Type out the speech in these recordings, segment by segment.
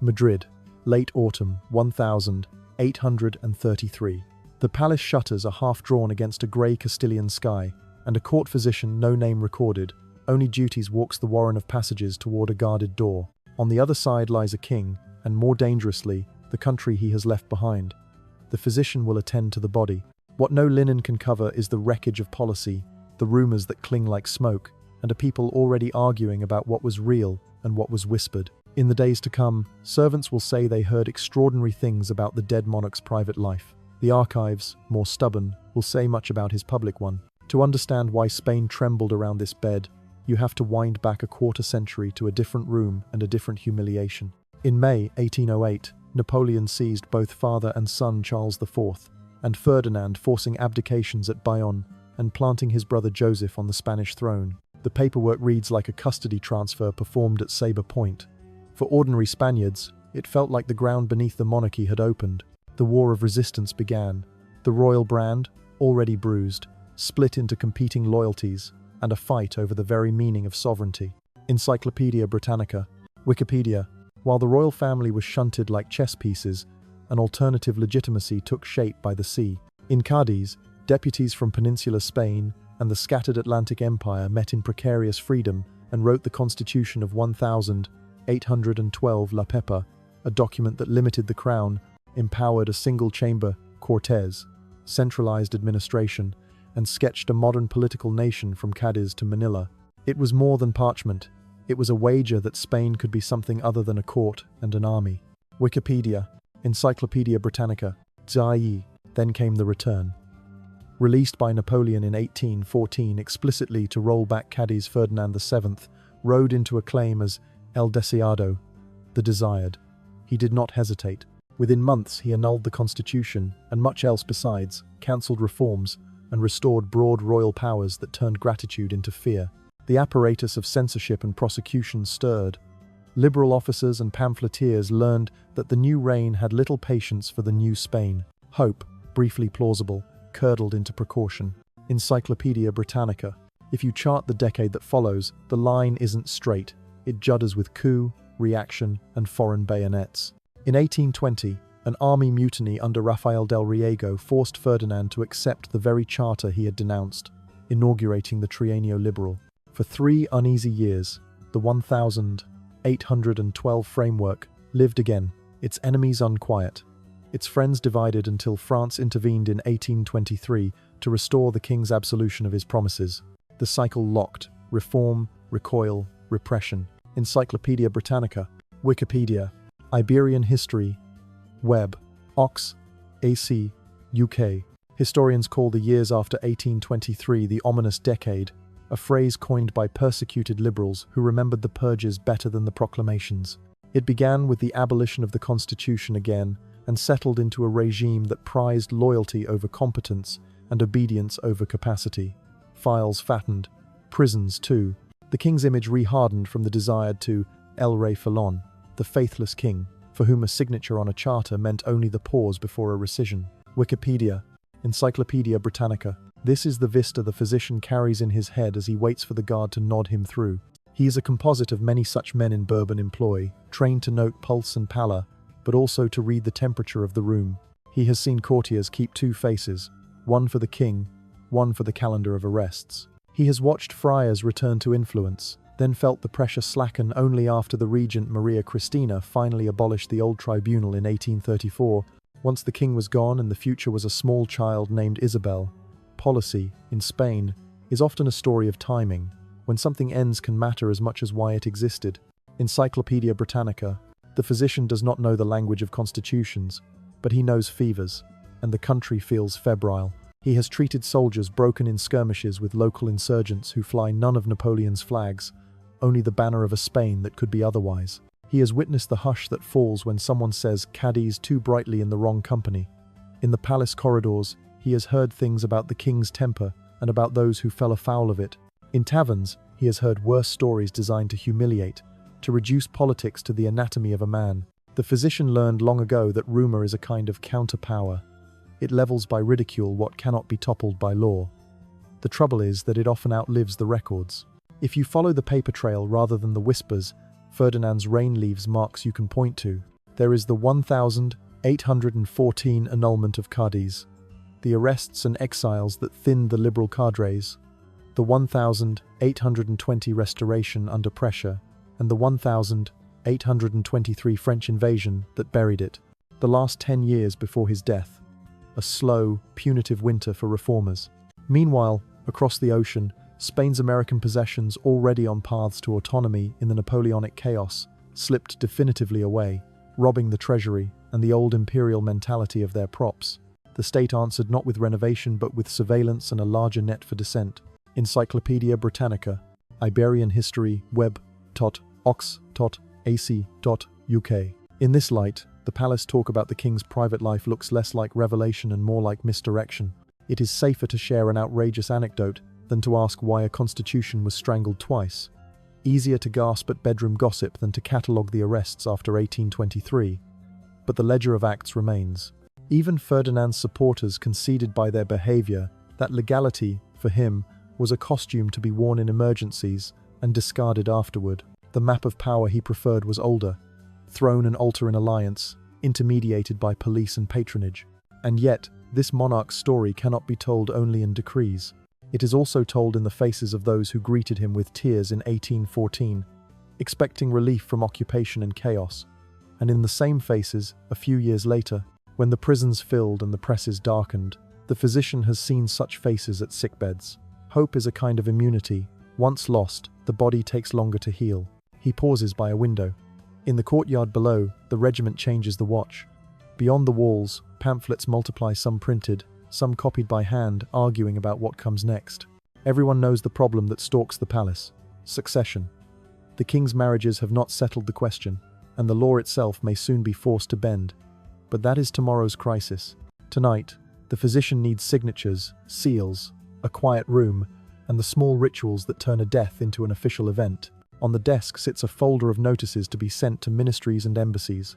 Madrid, late autumn 1833. The palace shutters are half drawn against a grey Castilian sky, and a court physician, no name recorded, only duties, walks the warren of passages toward a guarded door. On the other side lies a king, and more dangerously, the country he has left behind. The physician will attend to the body. What no linen can cover is the wreckage of policy, the rumours that cling like smoke, and a people already arguing about what was real and what was whispered. In the days to come, servants will say they heard extraordinary things about the dead monarch's private life. The archives, more stubborn, will say much about his public one. To understand why Spain trembled around this bed, you have to wind back a quarter century to a different room and a different humiliation. In May 1808, Napoleon seized both father and son Charles IV, and Ferdinand, forcing abdications at Bayonne and planting his brother Joseph on the Spanish throne. The paperwork reads like a custody transfer performed at Sabre Point. For ordinary Spaniards, it felt like the ground beneath the monarchy had opened. The war of resistance began. The royal brand, already bruised, split into competing loyalties, and a fight over the very meaning of sovereignty. Encyclopedia Britannica, Wikipedia. While the royal family was shunted like chess pieces, an alternative legitimacy took shape by the sea. In Cadiz, deputies from Peninsular Spain and the scattered Atlantic Empire met in precarious freedom and wrote the Constitution of 1812 La Pepa, a document that limited the crown, empowered a single-chamber Cortes, centralized administration, and sketched a modern political nation from Cadiz to Manila. It was more than parchment. It was a wager that Spain could be something other than a court and an army. Wikipedia, Encyclopedia Britannica, Zai. Then came the return. Released by Napoleon in 1814 explicitly to roll back Cadiz, Ferdinand VII rode into acclaim as El Deseado, the desired. He did not hesitate. Within months he annulled the constitution and much else besides, cancelled reforms, and restored broad royal powers that turned gratitude into fear. The apparatus of censorship and prosecution stirred. Liberal officers and pamphleteers learned that the new reign had little patience for the new Spain. Hope, briefly plausible, curdled into precaution. Encyclopedia Britannica. If you chart the decade that follows, the line isn't straight. It judders with coup, reaction, and foreign bayonets. In 1820, an army mutiny under Rafael del Riego forced Ferdinand to accept the very charter he had denounced, inaugurating the Trienio Liberal. For 3 uneasy years, the 1812 framework lived again, its enemies unquiet, its friends divided until France intervened in 1823 to restore the king's absolution of his promises. The cycle locked: reform, recoil, repression. Encyclopedia Britannica, Wikipedia, Iberian History, Webb, Ox, AC, UK. Historians call the years after 1823 the ominous decade, a phrase coined by persecuted liberals who remembered the purges better than the proclamations. It began with the abolition of the Constitution again and settled into a regime that prized loyalty over competence and obedience over capacity. Files fattened, prisons too. The king's image rehardened from the desired to El Rey Felon, the faithless king, for whom a signature on a charter meant only the pause before a rescission. Wikipedia, Encyclopedia Britannica. This is the vista the physician carries in his head as he waits for the guard to nod him through. He is a composite of many such men in Bourbon employ, trained to note pulse and pallor, but also to read the temperature of the room. He has seen courtiers keep 2 faces, one for the king, one for the calendar of arrests. He has watched friars return to influence, then felt the pressure slacken only after the regent Maria Cristina finally abolished the old tribunal in 1834, once the king was gone and the future was a small child named Isabel. Policy, in Spain, is often a story of timing. When something ends can matter as much as why it existed. Encyclopedia Britannica. The physician does not know the language of constitutions, but he knows fevers, and the country feels febrile. He has treated soldiers broken in skirmishes with local insurgents who fly none of Napoleon's flags, only the banner of a Spain that could be otherwise. He has witnessed the hush that falls when someone says Cadiz too brightly in the wrong company. In the palace corridors, he has heard things about the king's temper and about those who fell afoul of it. In taverns, he has heard worse stories designed to humiliate, to reduce politics to the anatomy of a man. The physician learned long ago that rumor is a kind of counterpower. It levels by ridicule what cannot be toppled by law. The trouble is that it often outlives the records. If you follow the paper trail rather than the whispers, Ferdinand's reign leaves marks you can point to. There is the 1,814 annulment of cadis, the arrests and exiles that thinned the liberal cadres, the 1,820 restoration under pressure, and the 1,823 French invasion that buried it, the last 10 years before his death. A slow, punitive winter for reformers. Meanwhile, across the ocean, Spain's American possessions, already on paths to autonomy in the Napoleonic chaos, slipped definitively away, robbing the treasury and the old imperial mentality of their props. The state answered not with renovation but with surveillance and a larger net for dissent. Encyclopedia Britannica, Iberian History, web.ox.ac.uk. In this light, the palace talk about the king's private life looks less like revelation and more like misdirection. It is safer to share an outrageous anecdote than to ask why a constitution was strangled twice. Easier to gasp at bedroom gossip than to catalogue the arrests after 1823. But the ledger of acts remains. Even Ferdinand's supporters conceded by their behaviour that legality, for him, was a costume to be worn in emergencies and discarded afterward. The map of power he preferred was older, throne and altar in alliance, intermediated by police and patronage. And yet, this monarch's story cannot be told only in decrees. It is also told in the faces of those who greeted him with tears in 1814, expecting relief from occupation and chaos, and in the same faces, a few years later, when the prisons filled and the presses darkened. The physician has seen such faces at sickbeds. Hope is a kind of immunity. Once lost, the body takes longer to heal. He pauses by a window. In the courtyard below, the regiment changes the watch. Beyond the walls, pamphlets multiply, some printed, some copied by hand, arguing about what comes next. Everyone knows the problem that stalks the palace: succession. The king's marriages have not settled the question, and the law itself may soon be forced to bend. But that is tomorrow's crisis. Tonight, the physician needs signatures, seals, a quiet room, and the small rituals that turn a death into an official event. On the desk sits a folder of notices to be sent to ministries and embassies.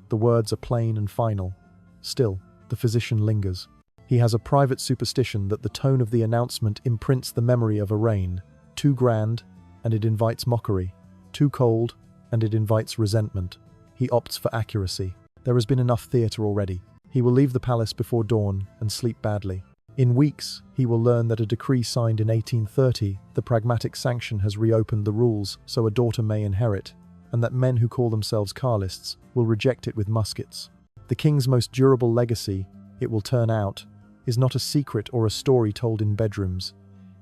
The words are plain and final. Still, the physician lingers. He has a private superstition that the tone of the announcement imprints the memory of a reign. Too grand, and it invites mockery. Too cold, and it invites resentment. He opts for accuracy. There has been enough theatre already. He will leave the palace before dawn and sleep badly. In weeks, he will learn that a decree signed in 1830, the pragmatic sanction, has reopened the rules so a daughter may inherit, and that men who call themselves Carlists will reject it with muskets. The king's most durable legacy, it will turn out, is not a secret or a story told in bedrooms.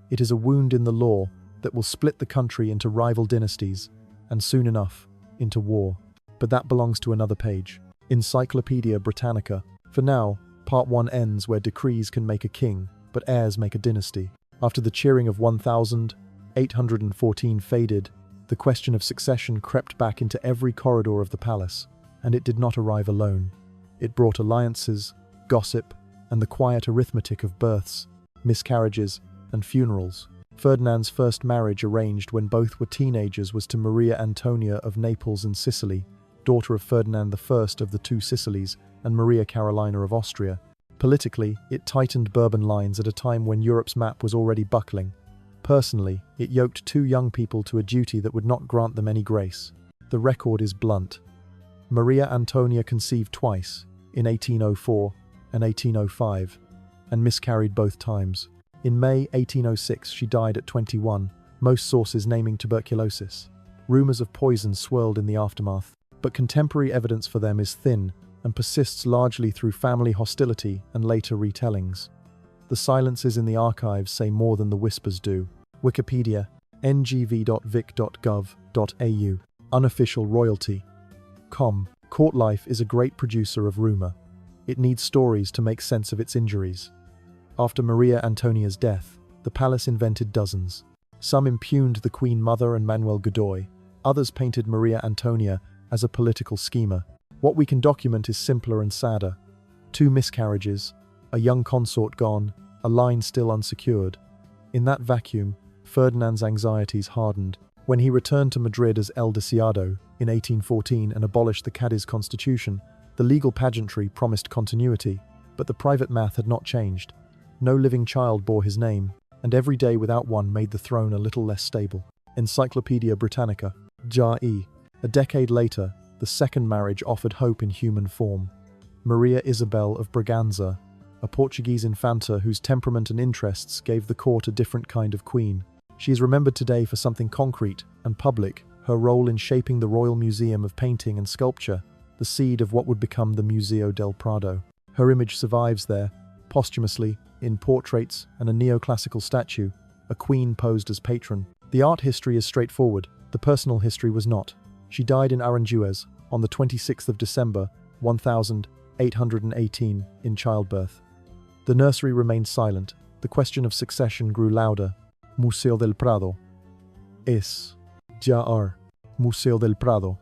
It is a wound in the law that will split the country into rival dynasties, and soon enough, into war. But that belongs to another page. Encyclopedia Britannica. For now, Part 1 ends where decrees can make a king, but heirs make a dynasty. After the cheering of 1,814 faded, the question of succession crept back into every corridor of the palace, and it did not arrive alone. It brought alliances, gossip, and the quiet arithmetic of births, miscarriages, and funerals. Ferdinand's first marriage, arranged when both were teenagers, was to Maria Antonia of Naples and Sicily, daughter of Ferdinand I of the two Sicilies and Maria Carolina of Austria. Politically, it tightened Bourbon lines at a time when Europe's map was already buckling. Personally, it yoked two young people to a duty that would not grant them any grace. The record is blunt. Maria Antonia conceived twice, in 1804 and 1805, and miscarried both times. In May 1806, she died at 21, most sources naming tuberculosis. Rumours of poison swirled in the aftermath, but contemporary evidence for them is thin and persists largely through family hostility and later retellings. The silences in the archives say more than the whispers do. Wikipedia, ngv.vic.gov.au. Unofficial royalty. Court life is a great producer of rumour. It needs stories to make sense of its injuries. After Maria Antonia's death, the palace invented dozens. Some impugned the Queen Mother and Manuel Godoy. Others painted Maria Antonia as a political schemer. What we can document is simpler and sadder. 2 miscarriages, a young consort gone, a line still unsecured. In that vacuum, Ferdinand's anxieties hardened. When he returned to Madrid as El Deseado in 1814 and abolished the Cadiz constitution, the legal pageantry promised continuity, but the private math had not changed. No living child bore his name, and every day without one made the throne a little less stable. Encyclopedia Britannica. A decade later, the second marriage offered hope in human form. Maria Isabel of Braganza, a Portuguese infanta whose temperament and interests gave the court a different kind of queen. She is remembered today for something concrete and public, her role in shaping the Royal Museum of Painting and Sculpture, the seed of what would become the Museo del Prado. Her image survives there, posthumously, in portraits and a neoclassical statue, a queen posed as patron. The art history is straightforward, the personal history was not. She died in Aranjuez on the 26th of December, 1818, in childbirth. The nursery remained silent. The question of succession grew louder. Museo del Prado. Es. Ya Museo del Prado.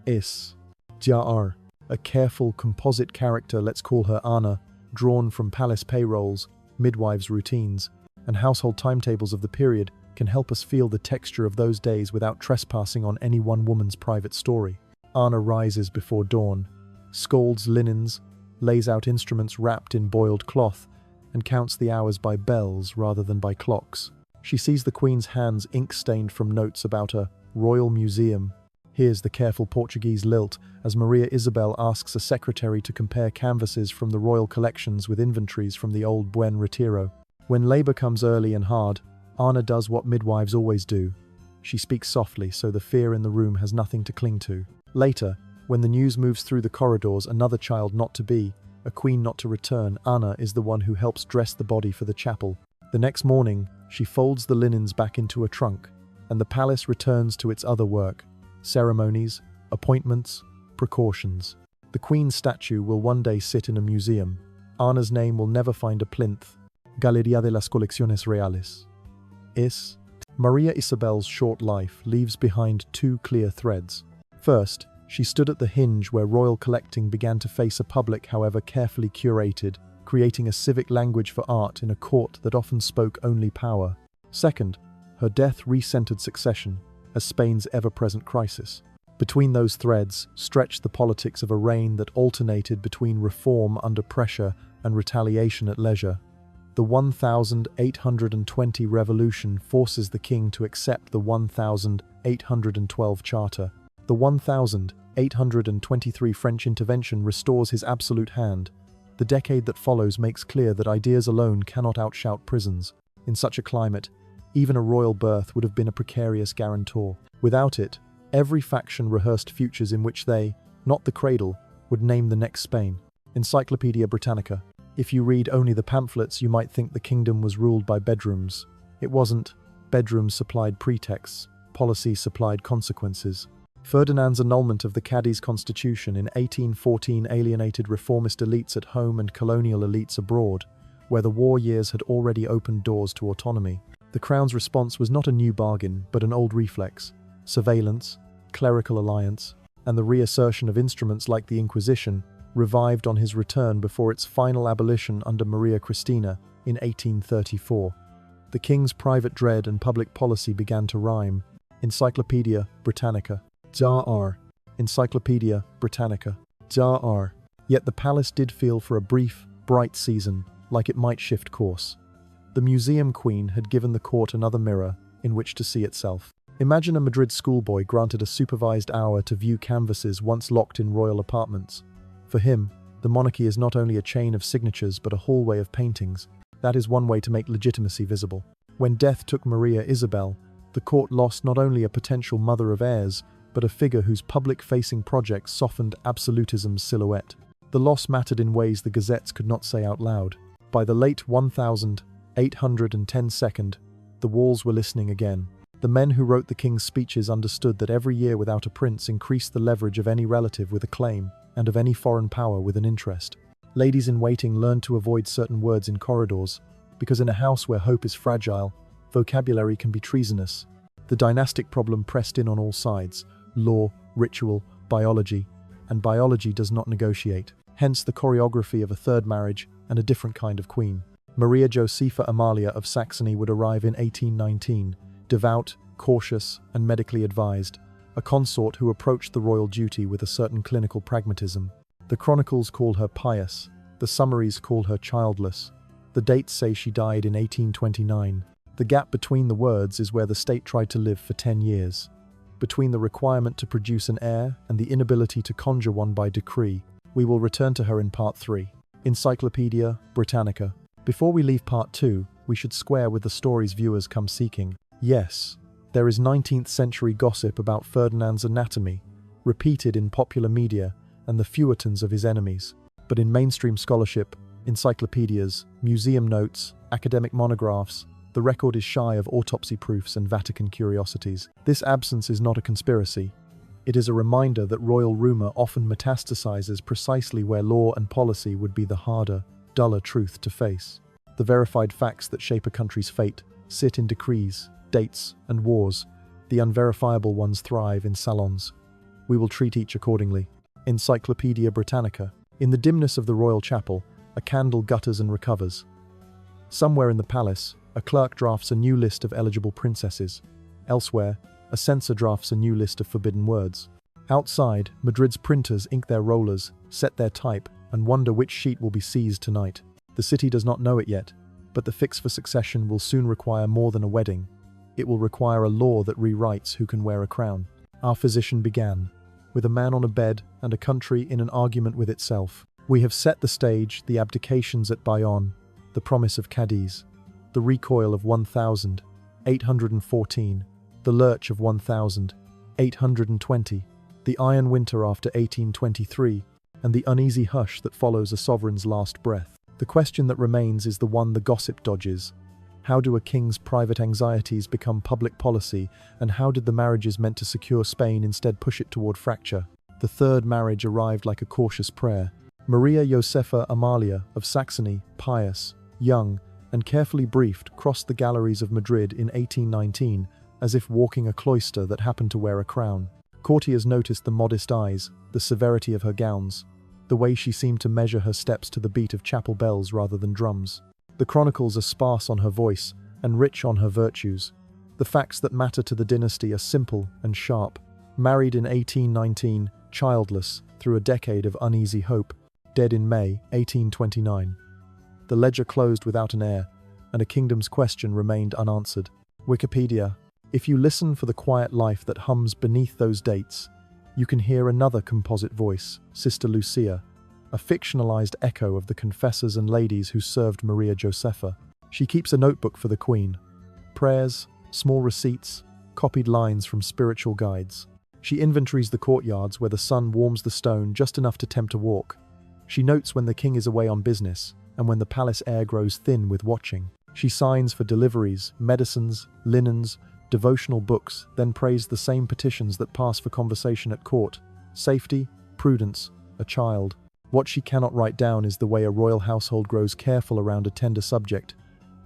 Es. Ya A careful composite character, let's call her Ana, drawn from palace payrolls, midwives' routines, and household timetables of the period, can help us feel the texture of those days without trespassing on any one woman's private story. Ana rises before dawn, scalds linens, lays out instruments wrapped in boiled cloth, and counts the hours by bells rather than by clocks. She sees the Queen's hands ink-stained from notes about a royal museum. Hears the careful Portuguese lilt as Maria Isabel asks a secretary to compare canvases from the royal collections with inventories from the old Buen Retiro. When labor comes early and hard, Ana does what midwives always do. She speaks softly so the fear in the room has nothing to cling to. Later, when the news moves through the corridors, another child not to be, a queen not to return, Ana is the one who helps dress the body for the chapel. The next morning, she folds the linens back into a trunk, and the palace returns to its other work: ceremonies, appointments, precautions. The Queen's statue will one day sit in a museum. Ana's name will never find a plinth. Galería de las Colecciones Reales. Maria Isabel's short life leaves behind two clear threads. First, she stood at the hinge where royal collecting began to face a public, however carefully curated, creating a civic language for art in a court that often spoke only power. Second, her death recentered succession as Spain's ever-present crisis. Between those threads stretched the politics of a reign that alternated between reform under pressure and retaliation at leisure. The 1820 revolution forces the king to accept the 1812 charter. The 1823 French intervention restores his absolute hand. The decade that follows makes clear that ideas alone cannot outshout prisons. In such a climate, even a royal birth would have been a precarious guarantor. Without it, every faction rehearsed futures in which they, not the cradle, would name the next Spain. Encyclopedia Britannica. If you read only the pamphlets, you might think the kingdom was ruled by bedrooms. It wasn't. Bedrooms supplied pretexts. Policy supplied consequences. Ferdinand's annulment of the Cadiz constitution in 1814 alienated reformist elites at home and colonial elites abroad, where the war years had already opened doors to autonomy. The Crown's response was not a new bargain, but an old reflex. Surveillance, clerical alliance, and the reassertion of instruments like the Inquisition revived on his return before its final abolition under Maria Cristina in 1834. The king's private dread and public policy began to rhyme. Encyclopedia Britannica. Jar. Encyclopedia Britannica. Jar. Yet the palace did feel for a brief, bright season like it might shift course. The museum queen had given the court another mirror in which to see itself. Imagine a Madrid schoolboy granted a supervised hour to view canvases once locked in royal apartments. For him, the monarchy is not only a chain of signatures but a hallway of paintings. That is one way to make legitimacy visible. When death took Maria Isabel, the court lost not only a potential mother of heirs, but a figure whose public-facing projects softened absolutism's silhouette. The loss mattered in ways the gazettes could not say out loud. By the late 1810, the walls were listening again. The men who wrote the king's speeches understood that every year without a prince increased the leverage of any relative with a claim, and of any foreign power with an interest. Ladies-in-waiting learned to avoid certain words in corridors, because in a house where hope is fragile, vocabulary can be treasonous. The dynastic problem pressed in on all sides: law, ritual, biology, and biology does not negotiate. Hence the choreography of a third marriage and a different kind of queen. Maria Josepha Amalia of Saxony would arrive in 1819, devout, cautious, and medically advised, a consort who approached the royal duty with a certain clinical pragmatism. The chronicles call her pious, the summaries call her childless. The dates say she died in 1829. The gap between the words is where the state tried to live for 10 years. between the requirement to produce an heir and the inability to conjure one by decree. We will return to her in Part 3. Encyclopedia Britannica. Before we leave Part 2, we should square with the stories viewers come seeking. Yes, there is 19th century gossip about Ferdinand's anatomy, repeated in popular media and the feuilletons of his enemies. But in mainstream scholarship, encyclopedias, museum notes, academic monographs, the record is shy of autopsy proofs and Vatican curiosities. This absence is not a conspiracy. It is a reminder that royal rumor often metastasizes precisely where law and policy would be the harder, duller truth to face. The verified facts that shape a country's fate sit in decrees, dates, and wars. The unverifiable ones thrive in salons. We will treat each accordingly. Encyclopedia Britannica. In the dimness of the royal chapel, a candle gutters and recovers. Somewhere in the palace, a clerk drafts a new list of eligible princesses. Elsewhere, a censor drafts a new list of forbidden words. Outside, Madrid's printers ink their rollers, set their type, and wonder which sheet will be seized tonight. The city does not know it yet, but the fix for succession will soon require more than a wedding. It will require a law that rewrites who can wear a crown. Our physician began, with a man on a bed and a country in an argument with itself. We have set the stage, the abdications at Bayonne, the promise of Cadiz, the recoil of 1,814, the lurch of 1,820, the iron winter after 1823, and the uneasy hush that follows a sovereign's last breath. The question that remains is the one the gossip dodges. How do a king's private anxieties become public policy, and how did the marriages meant to secure Spain instead push it toward fracture? The third marriage arrived like a cautious prayer. Maria Josepha Amalia of Saxony, pious, young, and carefully briefed, crossed the galleries of Madrid in 1819, as if walking a cloister that happened to wear a crown. Courtiers noticed the modest eyes, the severity of her gowns, the way she seemed to measure her steps to the beat of chapel bells rather than drums. The chronicles are sparse on her voice and rich on her virtues. The facts that matter to the dynasty are simple and sharp. Married in 1819, childless, through a decade of uneasy hope, dead in May 1829. The ledger closed without an heir, and a kingdom's question remained unanswered. Wikipedia. If you listen for the quiet life that hums beneath those dates, you can hear another composite voice, Sister Lucia, a fictionalized echo of the confessors and ladies who served Maria Josepha. She keeps a notebook for the Queen. Prayers, small receipts, copied lines from spiritual guides. She inventories the courtyards where the sun warms the stone just enough to tempt a walk. She notes when the king is away on business, and when the palace air grows thin with watching. She signs for deliveries, medicines, linens, devotional books, then prays the same petitions that pass for conversation at court. Safety, prudence, a child. What she cannot write down is the way a royal household grows careful around a tender subject.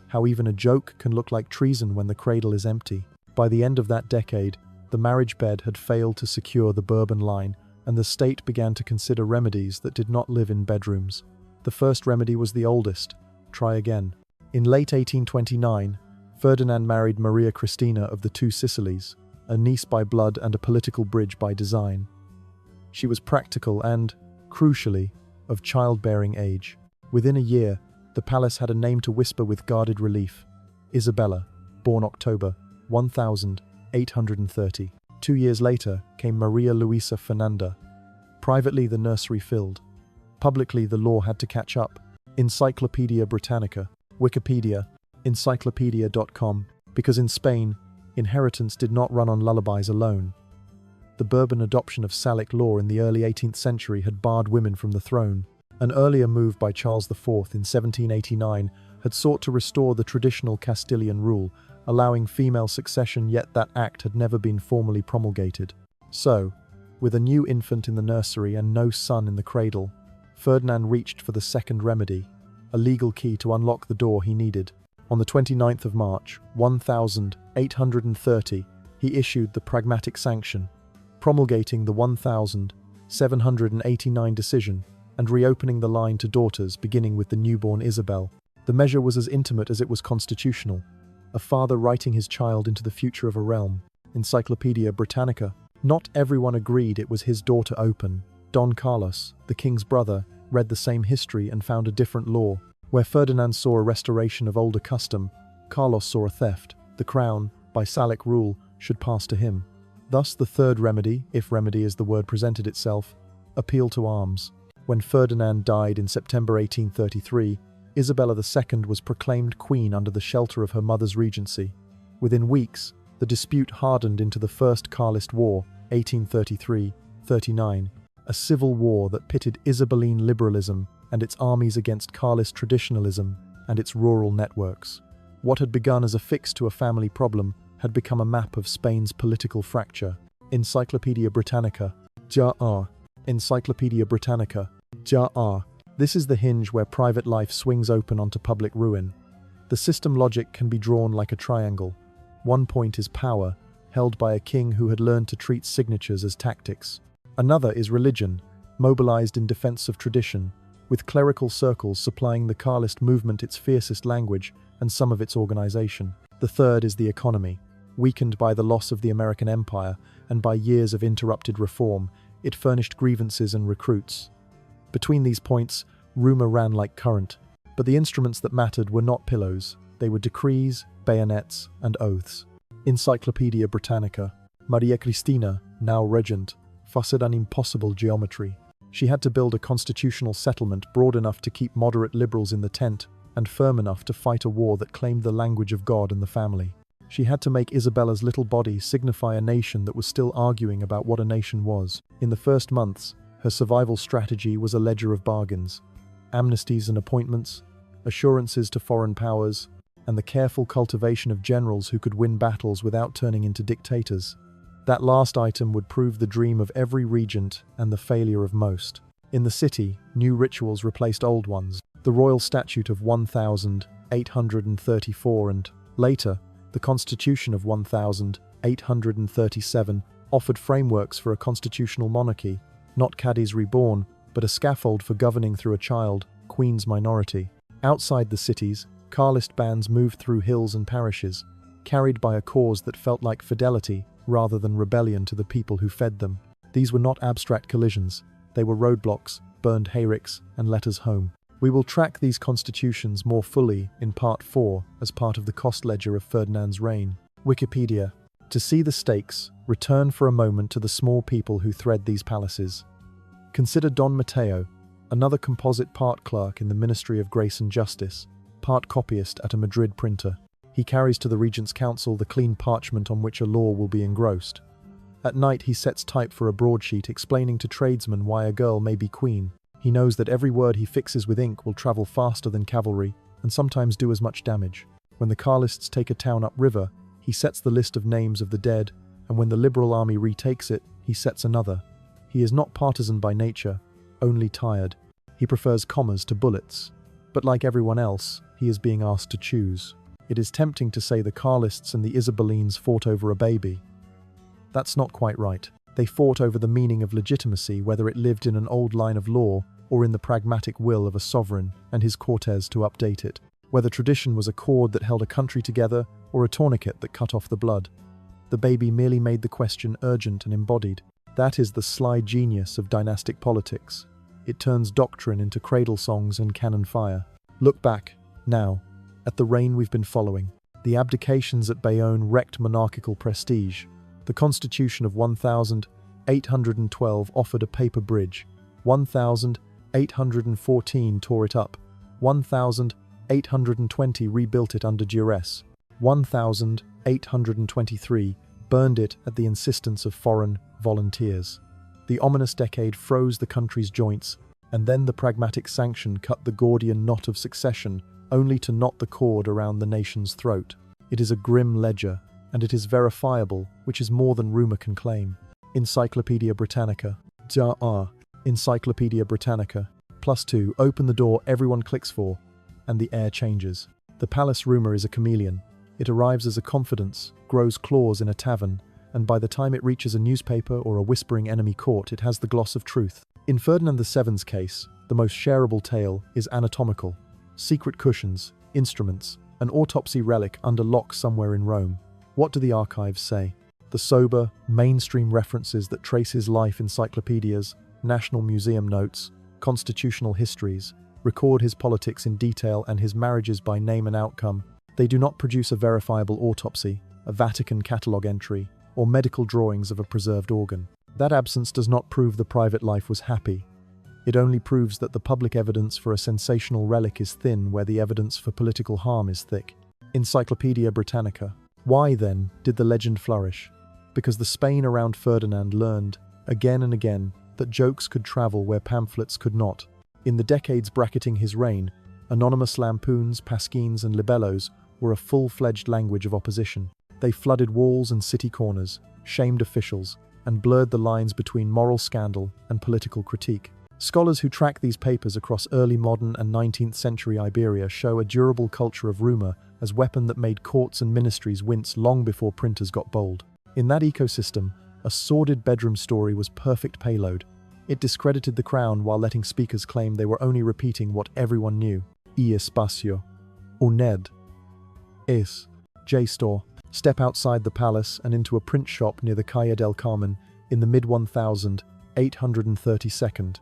How even a joke can look like treason when the cradle is empty. By the end of that decade, the marriage bed had failed to secure the Bourbon line, and the state began to consider remedies that did not live in bedrooms. The first remedy was the oldest: try again. In late 1829, Ferdinand married Maria Cristina of the Two Sicilies, a niece by blood and a political bridge by design. She was practical and, crucially, of childbearing age. Within a year, the palace had a name to whisper with guarded relief: Isabella, born October 1830. 2 years later came Maria Luisa Fernanda. Privately, the nursery filled. Publicly, the law had to catch up. Encyclopedia Britannica. Wikipedia. Encyclopedia.com. Because in Spain, inheritance did not run on lullabies alone. The Bourbon adoption of Salic law in the early 18th century had barred women from the throne. An earlier move by Charles IV in 1789 had sought to restore the traditional Castilian rule, allowing female succession, yet that act had never been formally promulgated. So, with a new infant in the nursery and no son in the cradle, Ferdinand reached for the second remedy, a legal key to unlock the door he needed. On the 29th of March, 1830, he issued the Pragmatic Sanction, promulgating the 1789 decision and reopening the line to daughters, beginning with the newborn Isabel. The measure was as intimate as it was constitutional, a father writing his child into the future of a realm. Encyclopedia Britannica. Not everyone agreed it was his door to open. Don Carlos, the king's brother, read the same history and found a different law. Where Ferdinand saw a restoration of older custom, Carlos saw a theft. The crown, by Salic rule, should pass to him. Thus the third remedy, if remedy as the word presented itself, appeal to arms. When Ferdinand died in September 1833, Isabella II was proclaimed queen under the shelter of her mother's regency. Within weeks, the dispute hardened into the First Carlist War, 1833-39, a civil war that pitted Isabelline liberalism and its armies against Carlist traditionalism and its rural networks. What had begun as a fix to a family problem had become a map of Spain's political fracture. Encyclopedia Britannica, Jar. Encyclopedia Britannica, Jar. This is the hinge where private life swings open onto public ruin. The system logic can be drawn like a triangle. One point is power, held by a king who had learned to treat signatures as tactics. Another is religion, mobilized in defense of tradition, with clerical circles supplying the Carlist movement its fiercest language and some of its organization. The third is the economy. Weakened by the loss of the American Empire and by years of interrupted reform, it furnished grievances and recruits. Between these points, rumor ran like current, but the instruments that mattered were not pillows. They were decrees, bayonets, and oaths. Encyclopedia Britannica, Maria Cristina, now regent, fussed an impossible geometry. She had to build a constitutional settlement broad enough to keep moderate liberals in the tent and firm enough to fight a war that claimed the language of God and the family. She had to make Isabella's little body signify a nation that was still arguing about what a nation was. In the first months, her survival strategy was a ledger of bargains, amnesties and appointments, assurances to foreign powers, and the careful cultivation of generals who could win battles without turning into dictators. That last item would prove the dream of every regent and the failure of most. In the city, new rituals replaced old ones. The royal statute of 1834 and, later, the Constitution of 1837 offered frameworks for a constitutional monarchy, not Cadiz reborn, but a scaffold for governing through a child, Queen's minority. Outside the cities, Carlist bands moved through hills and parishes, carried by a cause that felt like fidelity rather than rebellion to the people who fed them. These were not abstract collisions, they were roadblocks, burned hayricks, and letters home. We will track these constitutions more fully in Part 4 as part of the cost ledger of Ferdinand's reign. Wikipedia. To see the stakes, return for a moment to the small people who thread these palaces. Consider Don Mateo, another composite part clerk in the Ministry of Grace and Justice, part copyist at a Madrid printer. He carries to the Regent's Council the clean parchment on which a law will be engrossed. At night he sets type for a broadsheet explaining to tradesmen why a girl may be queen. He knows that every word he fixes with ink will travel faster than cavalry and sometimes do as much damage. When the Carlists take a town upriver, he sets the list of names of the dead, and when the Liberal army retakes it, he sets another. He is not partisan by nature, only tired. He prefers commas to bullets. But like everyone else, he is being asked to choose. It is tempting to say the Carlists and the Isabellines fought over a baby. That's not quite right. They fought over the meaning of legitimacy, whether it lived in an old line of law or in the pragmatic will of a sovereign and his courtiers to update it, whether tradition was a cord that held a country together or a tourniquet that cut off the blood. The baby merely made the question urgent and embodied. That is the sly genius of dynastic politics. It turns doctrine into cradle songs and cannon fire. Look back, now, at the reign we've been following. The abdications at Bayonne wrecked monarchical prestige. The Constitution of 1812 offered a paper bridge. 1814 tore it up. 1820 rebuilt it under duress. 1823 burned it at the insistence of foreign volunteers. The ominous decade froze the country's joints, and then the pragmatic sanction cut the Gordian knot of succession, only to knot the cord around the nation's throat. It is a grim ledger, and it is verifiable, which is more than rumor can claim. Encyclopedia Britannica. Jar. Encyclopedia Britannica. +2. Open the door everyone clicks for, and the air changes. The palace rumor is a chameleon. It arrives as a confidence, grows claws in a tavern, and by the time it reaches a newspaper or a whispering enemy court, it has the gloss of truth. In Ferdinand VII's case, the most shareable tale is anatomical. Secret cushions, instruments, an autopsy relic under lock somewhere in Rome. What do the archives say? The sober, mainstream references that trace his life, encyclopedias, National Museum notes, constitutional histories, record his politics in detail and his marriages by name and outcome. They do not produce a verifiable autopsy, a Vatican catalogue entry, or medical drawings of a preserved organ. That absence does not prove the private life was happy. It only proves that the public evidence for a sensational relic is thin where the evidence for political harm is thick. Encyclopedia Britannica. Why, then, did the legend flourish? Because the Spain around Ferdinand learned, again and again, that jokes could travel where pamphlets could not. In the decades bracketing his reign, anonymous lampoons, pasquines, and libellos were a full-fledged language of opposition. They flooded walls and city corners, shamed officials, and blurred the lines between moral scandal and political critique. Scholars who track these papers across early modern and 19th century Iberia show a durable culture of rumor as weapon that made courts and ministries wince long before printers got bold. In that ecosystem, a sordid bedroom story was perfect payload. It discredited the crown while letting speakers claim they were only repeating what everyone knew. E espacio. Uned. Es. J-store. Step outside the palace and into a print shop near the Calle del Carmen in the mid-1832nd.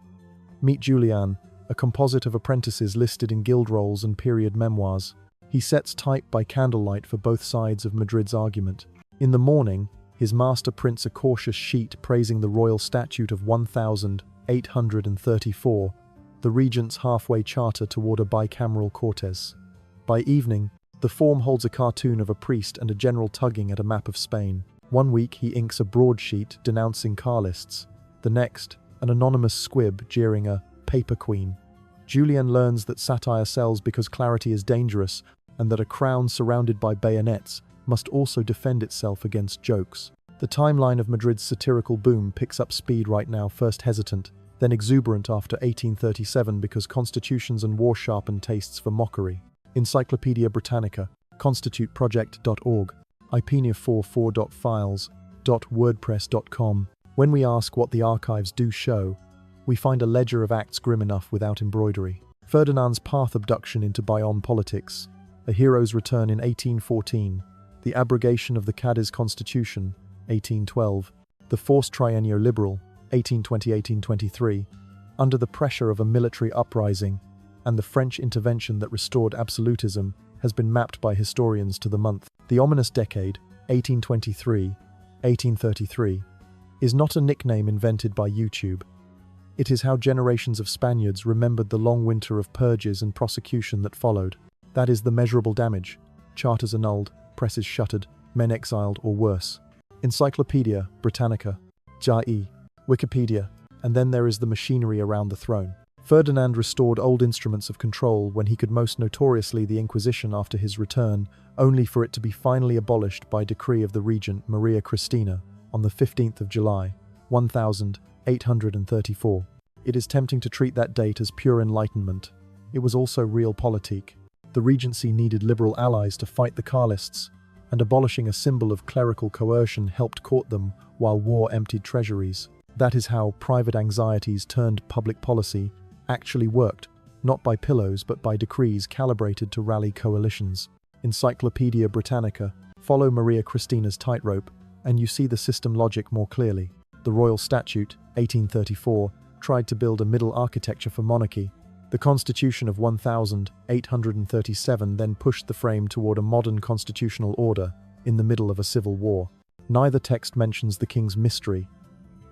Meet Julian, a composite of apprentices listed in guild rolls and period memoirs. He sets type by candlelight for both sides of Madrid's argument. In the morning, his master prints a cautious sheet praising the royal statute of 1834, the regent's halfway charter toward a bicameral Cortes. By evening, the form holds a cartoon of a priest and a general tugging at a map of Spain. One week he inks a broadsheet denouncing Carlists. The next, an anonymous squib jeering a paper queen. Julian learns that satire sells because clarity is dangerous and that a crown surrounded by bayonets must also defend itself against jokes. The timeline of Madrid's satirical boom picks up speed right now, first hesitant, then exuberant after 1837 because constitutions and war sharpened tastes for mockery. Encyclopedia Britannica, constituteproject.org, ipenia44.files.wordpress.com. When we ask what the archives do show, we find a ledger of acts grim enough without embroidery. Ferdinand's path abduction into Bayonne politics, a hero's return in 1814, the abrogation of the Cadiz Constitution, 1812, the forced triennial liberal, 1820-1823, under the pressure of a military uprising, and the French intervention that restored absolutism has been mapped by historians to the month. The ominous decade, 1823-1833, is not a nickname invented by YouTube. It is how generations of Spaniards remembered the long winter of purges and prosecution that followed. That is the measurable damage. Charters annulled, presses shuttered, men exiled or worse. Encyclopedia Britannica, Jai, Wikipedia, and then there is the machinery around the throne. Ferdinand restored old instruments of control when he could most notoriously the Inquisition after his return, only for it to be finally abolished by decree of the regent Maria Cristina on the 15th of July, 1834. It is tempting to treat that date as pure enlightenment. It was also realpolitik. The regency needed liberal allies to fight the Carlists, and abolishing a symbol of clerical coercion helped court them while war emptied treasuries. That is how private anxieties turned public policy actually worked, not by pillows but by decrees calibrated to rally coalitions. Encyclopedia Britannica. Follow Maria Christina's tightrope, and you see the system logic more clearly. The Royal Statute, 1834, tried to build a middle architecture for monarchy. The Constitution of 1837 then pushed the frame toward a modern constitutional order in the middle of a civil war. Neither text mentions the king's mystery.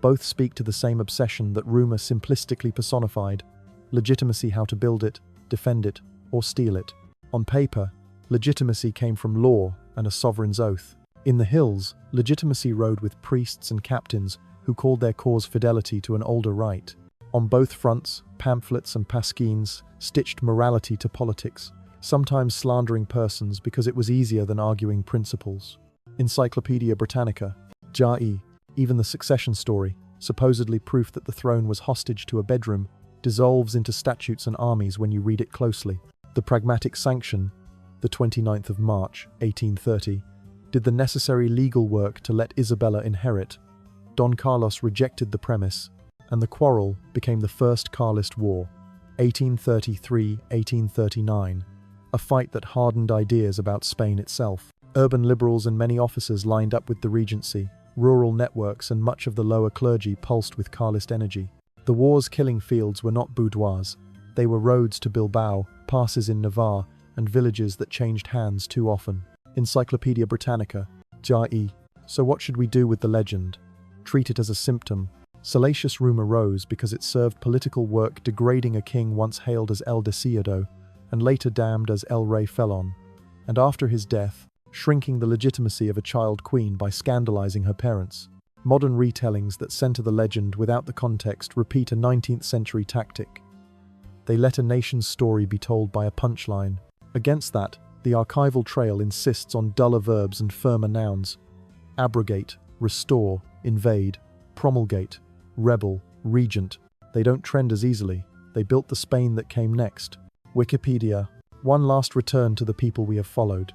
Both speak to the same obsession that rumor simplistically personified: legitimacy, how to build it, defend it, or steal it. On paper, legitimacy came from law and a sovereign's oath. In the hills, legitimacy rode with priests and captains who called their cause fidelity to an older rite. On both fronts, pamphlets and pasquines stitched morality to politics, sometimes slandering persons because it was easier than arguing principles. Encyclopedia Britannica, Jai, even the succession story, supposedly proof that the throne was hostage to a bedroom, dissolves into statutes and armies when you read it closely. The pragmatic sanction, the 29th of March, 1830, did the necessary legal work to let Isabella inherit. Don Carlos rejected the premise, and the quarrel became the First Carlist War, 1833-1839, a fight that hardened ideas about Spain itself. Urban liberals and many officers lined up with the regency, rural networks and much of the lower clergy pulsed with Carlist energy. The war's killing fields were not boudoirs. They were roads to Bilbao, passes in Navarre, and villages that changed hands too often. Encyclopedia Britannica, Jai, So what should we do with the legend? Treat it as a symptom. Salacious rumor rose because it served political work, degrading a king once hailed as El Deseado and later damned as El Rey Felon, and after his death, shrinking the legitimacy of a child queen by scandalizing her parents. Modern retellings that center the legend without the context repeat a 19th century tactic. They let a nation's story be told by a punchline. Against that, the archival trail insists on duller verbs and firmer nouns. Abrogate, restore, invade, promulgate, rebel, regent. They don't trend as easily. They built the Spain that came next. Wikipedia. One last return to the people we have followed.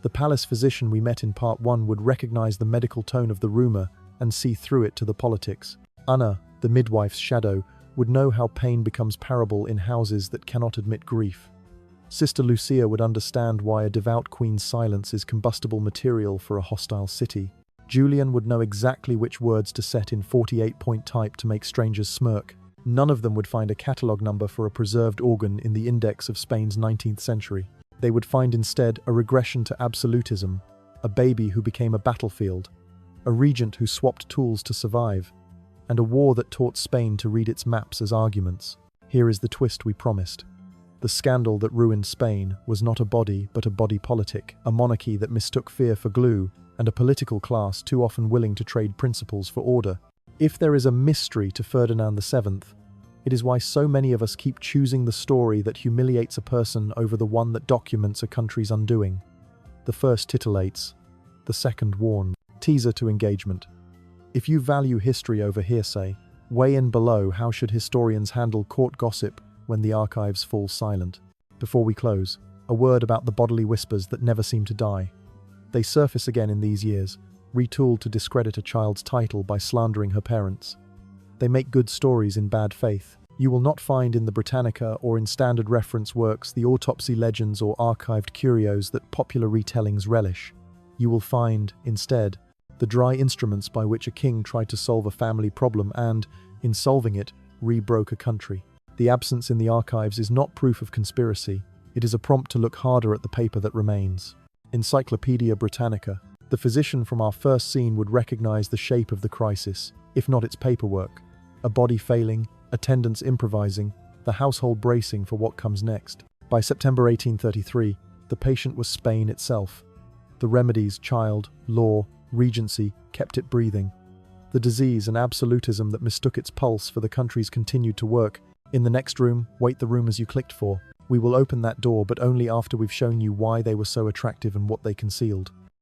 The palace physician we met in part 1 would recognize the medical tone of the rumor and see through it to the politics. Anna, the midwife's shadow, would know how pain becomes parable in houses that cannot admit grief. Sister Lucia would understand why a devout queen's silence is combustible material for a hostile city. Julian would know exactly which words to set in 48-point type to make strangers smirk. None of them would find a catalogue number for a preserved organ in the index of Spain's 19th century. They would find instead a regression to absolutism, a baby who became a battlefield, a regent who swapped tools to survive, and a war that taught Spain to read its maps as arguments. Here is the twist we promised. The scandal that ruined Spain was not a body but a body politic, a monarchy that mistook fear for glue, and a political class too often willing to trade principles for order. If there is a mystery to Ferdinand VII, it is why so many of us keep choosing the story that humiliates a person over the one that documents a country's undoing. The first titillates, the second warns. Teaser to engagement. If you value history over hearsay, weigh in below how should historians handle court gossip when the archives fall silent. Before we close, a word about the bodily whispers that never seem to die. They surface again in these years, retooled to discredit a child's title by slandering her parents. They make good stories in bad faith. You will not find in the Britannica or in standard reference works the autopsy legends or archived curios that popular retellings relish. You will find, instead, the dry instruments by which a king tried to solve a family problem and, in solving it, re-broke a country. The absence in the archives is not proof of conspiracy. It is a prompt to look harder at the paper that remains. Encyclopedia Britannica. The physician from our first scene would recognize the shape of the crisis, if not its paperwork. A body failing, attendants improvising, the household bracing for what comes next. By September 1833, the patient was Spain itself. The remedies, child, law, regency, kept it breathing. The disease and absolutism that mistook its pulse for the country's continued to work. In the next room, wait the rumors you clicked for. We will open that door, but only after we've shown you why they were so attractive and what they concealed.